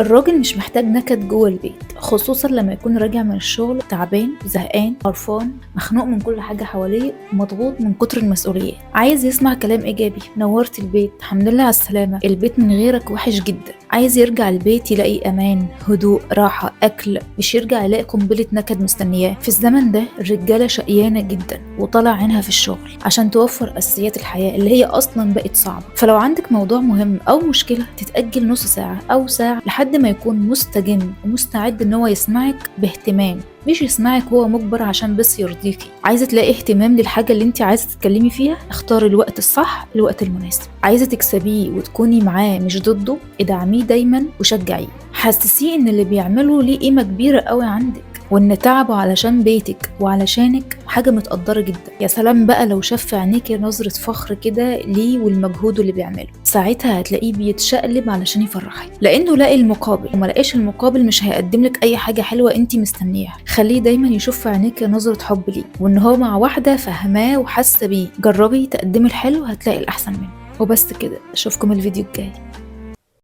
الراجل مش محتاج نكد جوه البيت، خصوصا لما يكون راجع من الشغل تعبان زهقان قرفان مخنوق من كل حاجة حواليه ومضغوط من كتر المسؤوليات. عايز يسمع كلام ايجابي، نورت البيت، الحمد لله على السلامة، البيت من غيرك وحش جدا. عايز يرجع البيت يلاقي امان، هدوء، راحة، اكل، مش يرجع يلاقي قنبلة نكد مستنياه. في الزمن ده الرجالة شقيانة جدا وطلع عينها في الشغل عشان توفر اساسيات الحياة اللي هي اصلا بقت صعبة. فلو عندك موضوع مهم او مشكلة تتأجل نص ساعة او ساعة لحد ما يكون مستجن ومستعد ان هو يسمعك باهتمام، مش يسمعك هو مجبر عشان بس يرضيكي. عايزة تلاقي اهتمام للحاجة اللي انت عايزة تتكلمي فيها، اختار الوقت الصح، الوقت المناسب. عايزة تكسبيه وتكوني معاه مش ضده، ادعميه دايما وشجعيه، حسسيه ان اللي بيعمله ليه قيمة كبيرة قوي عندك، وان تعبه علشان بيتك وعلشانك حاجة متقدرة جدا. يا سلام بقى لو شاف في عينيكي نظرة فخر كده ليه والمجهود اللي بيعمله، ساعتها هتلاقيه بيتشقلب علشان يفرحك، لانه لاقي المقابل. وما لقاش المقابل مش هيقدم لك اي حاجة حلوة انت مستنياها. خليه دايما يشوف في عينيكي نظرة حب ليه، وان هو مع واحدة فهماه وحاسة بيه. جربي تقدمي الحلو هتلاقي الاحسن منه. وبس كده، اشوفكم الفيديو الجاي.